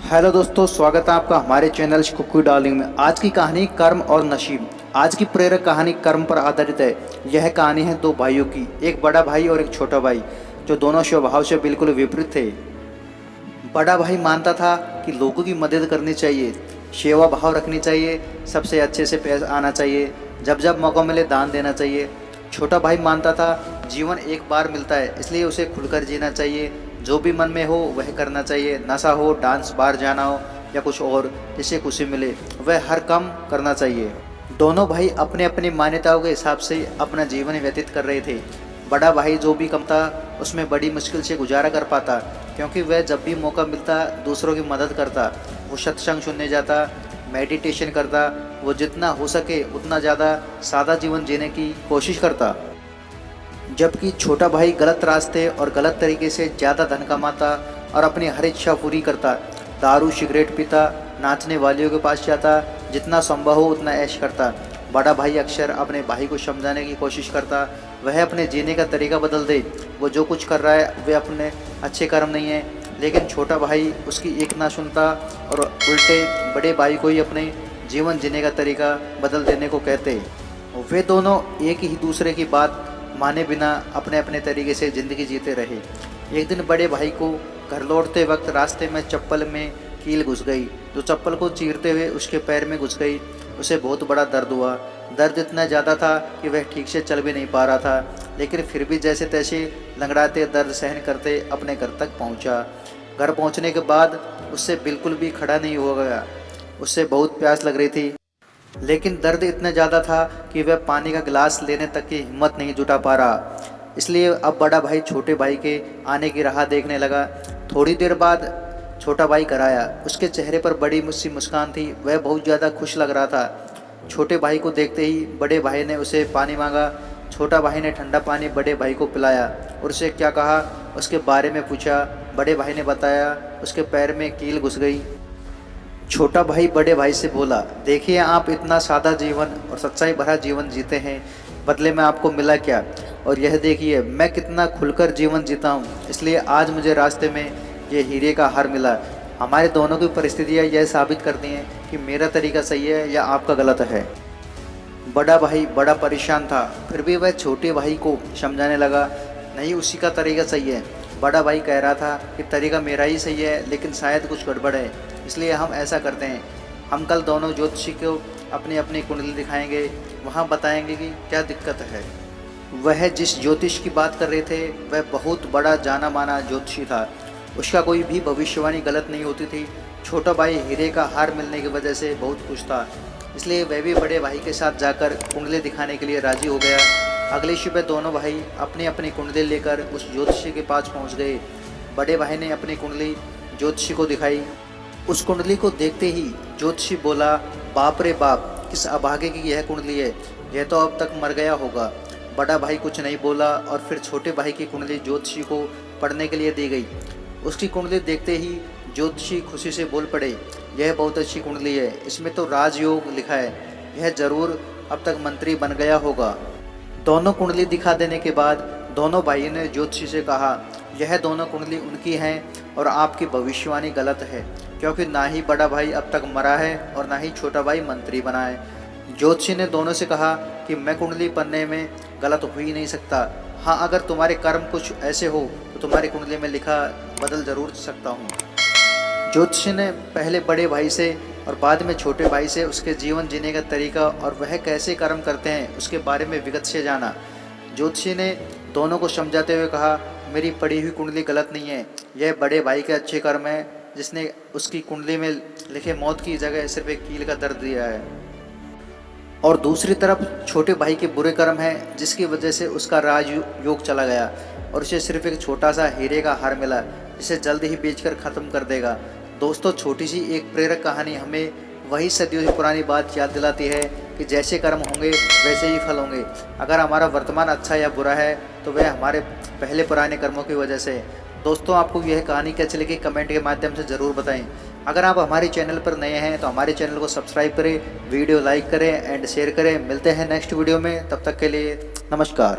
Hello दोस्तों, स्वागत है आपका हमारे चैनल कुकी डार्लिंग में। आज की कहानी कर्म और नसीब। आज की प्रेरक कहानी कर्म पर आधारित है। यह कहानी है दो भाइयों की, एक बड़ा भाई और एक छोटा भाई, जो दोनों स्वभाव से बिल्कुल विपरीत थे। बड़ा भाई मानता था कि लोगों की मदद करनी चाहिए, सेवा भाव रखनी चाहिए, सबसे अच्छे से पेश आना चाहिए, जब जब मौका मिले दान देना चाहिए। छोटा भाई मानता था जीवन एक बार मिलता है, इसलिए उसे खुलकर जीना चाहिए, जो भी मन में हो वह करना चाहिए। नशा हो, डांस बार जाना हो या कुछ और, जिससे खुशी मिले वह हर काम करना चाहिए। दोनों भाई अपने अपनी मान्यताओं के हिसाब से अपना जीवन व्यतीत कर रहे थे। बड़ा भाई जो भी कम था उसमें बड़ी मुश्किल से गुजारा कर पाता, क्योंकि वह जब भी मौका मिलता दूसरों की मदद करता। वो सत्संग सुनने जाता, मेडिटेशन करता, वो जितना हो सके उतना ज़्यादा सादा जीवन जीने की कोशिश करता। जबकि छोटा भाई गलत रास्ते और गलत तरीके से ज़्यादा धन कमाता और अपनी हर इच्छा पूरी करता। दारू सिगरेट पीता, नाचने वालियों के पास जाता, जितना संभव हो उतना ऐश करता। बड़ा भाई अक्सर अपने भाई को समझाने की कोशिश करता, वह अपने जीने का तरीका बदल दे, वो जो कुछ कर रहा है वे अपने अच्छे कर्म नहीं है। लेकिन छोटा भाई उसकी एक ना सुनता और उल्टे बड़े भाई को ही अपने जीवन जीने का तरीका बदल देने को कहते। वे दोनों एक ही दूसरे की बात माने बिना अपने अपने तरीके से ज़िंदगी जीते रहे। एक दिन बड़े भाई को घर लौटते वक्त रास्ते में चप्पल में कील घुस गई, जो चप्पल को चीरते हुए उसके पैर में घुस गई। उसे बहुत बड़ा दर्द हुआ। दर्द इतना ज़्यादा था कि वह ठीक से चल भी नहीं पा रहा था, लेकिन फिर भी जैसे तैसे लंगड़ाते दर्द सहन करते अपने घर तक पहुंचा। घर पहुंचने के बाद उससे बिल्कुल भी खड़ा नहीं हो गया। उससे बहुत प्यास लग रही थी, लेकिन दर्द इतना ज़्यादा था कि वह पानी का गिलास लेने तक की हिम्मत नहीं जुटा पा रहा। इसलिए अब बड़ा भाई छोटे भाई के आने की राह देखने लगा। थोड़ी देर बाद छोटा भाई घर आया। उसके चेहरे पर बड़ी सी मुस्कान थी, वह बहुत ज़्यादा खुश लग रहा था। छोटे भाई को देखते ही बड़े भाई ने उसे पानी मांगा। छोटा भाई ने ठंडा पानी बड़े भाई को पिलाया और उसे क्या कहा उसके बारे में पूछा। बड़े भाई ने बताया उसके पैर में कील घुस गई। छोटा भाई बड़े भाई से बोला, देखिए आप इतना सादा जीवन और सच्चाई भरा जीवन जीते हैं, बदले में आपको मिला क्या? और यह देखिए मैं कितना खुलकर जीवन जीता हूँ, इसलिए आज मुझे रास्ते में ये हीरे का हार मिला। हमारे दोनों की परिस्थितियाँ यह साबित करती हैं कि मेरा तरीका सही है या आपका गलत है। बड़ा भाई बड़ा परेशान था, फिर भी वह छोटे भाई को समझाने लगा, नहीं उसी का तरीका सही है। बड़ा भाई कह रहा था कि तरीका मेरा ही सही है, लेकिन शायद कुछ गड़बड़ है, इसलिए हम ऐसा करते हैं, हम कल दोनों ज्योतिषी को अपनी अपनी कुंडली दिखाएंगे, वहाँ बताएंगे कि क्या दिक्कत है। वह जिस ज्योतिष की बात कर रहे थे वह बहुत बड़ा जाना माना ज्योतिषी था। उसका कोई भी भविष्यवाणी गलत नहीं होती थी। छोटा भाई हीरे का हार मिलने की वजह से बहुत खुश था, इसलिए वह भी बड़े भाई के साथ जाकर कुंडली दिखाने के लिए राजी हो गया। अगली सुबह दोनों भाई अपनी अपनी कुंडली लेकर उस ज्योतिषी के पास पहुंच गए। बड़े भाई ने अपनी कुंडली ज्योतिषी को दिखाई। उस कुंडली को देखते ही ज्योतिषी बोला, बाप रे बाप, किस अभागे की यह कुंडली है, यह तो अब तक मर गया होगा। बड़ा भाई कुछ नहीं बोला और फिर छोटे भाई की कुंडली ज्योतिषी को पढ़ने के लिए दी गई। उसकी कुंडली देखते ही ज्योतिषी खुशी से बोल पड़े, यह बहुत अच्छी कुंडली है, इसमें तो राजयोग लिखा है, यह जरूर अब तक मंत्री बन गया होगा। दोनों कुंडली दिखा देने के बाद दोनों भाइयों ने ज्योतिषी से कहा, यह दोनों कुंडली उनकी हैं और आपकी भविष्यवाणी गलत है, क्योंकि ना ही बड़ा भाई अब तक मरा है और ना ही छोटा भाई मंत्री बना है। ज्योतिषी ने दोनों से कहा कि मैं कुंडली पढ़ने में गलत हो ही नहीं सकता। हाँ, अगर तुम्हारे कर्म कुछ ऐसे हो तो तुम्हारी कुंडली में लिखा बदल जरूर सकता हूँ। ज्योतिषी ने पहले बड़े भाई से और बाद में छोटे भाई से उसके जीवन जीने का तरीका और वह कैसे कर्म करते हैं उसके बारे में विगत से जाना। ज्योतिषी ने दोनों को समझाते हुए कहा, मेरी पढ़ी हुई कुंडली गलत नहीं है, यह बड़े भाई के अच्छे कर्म है, जिसने उसकी कुंडली में लिखे मौत की जगह सिर्फ एक कील का दर्द दिया है। और दूसरी तरफ छोटे भाई के बुरे कर्म हैं, जिसकी वजह से उसका राजयोग चला गया और उसे सिर्फ एक छोटा सा हीरे का हार मिला, जिसे जल्द ही बेचकर ख़त्म कर देगा। दोस्तों, छोटी सी एक प्रेरक कहानी हमें वही सदियों से पुरानी बात याद दिलाती है कि जैसे कर्म होंगे वैसे ही फल होंगे। अगर हमारा वर्तमान अच्छा या बुरा है तो वह हमारे पहले पुराने कर्मों की वजह से है। दोस्तों, आपको यह कहानी कैसी लगी कमेंट के माध्यम से ज़रूर बताएं। अगर आप हमारे चैनल पर नए हैं तो हमारे चैनल को सब्सक्राइब करें, वीडियो लाइक करें एंड शेयर करें। मिलते हैं नेक्स्ट वीडियो में, तब तक के लिए नमस्कार।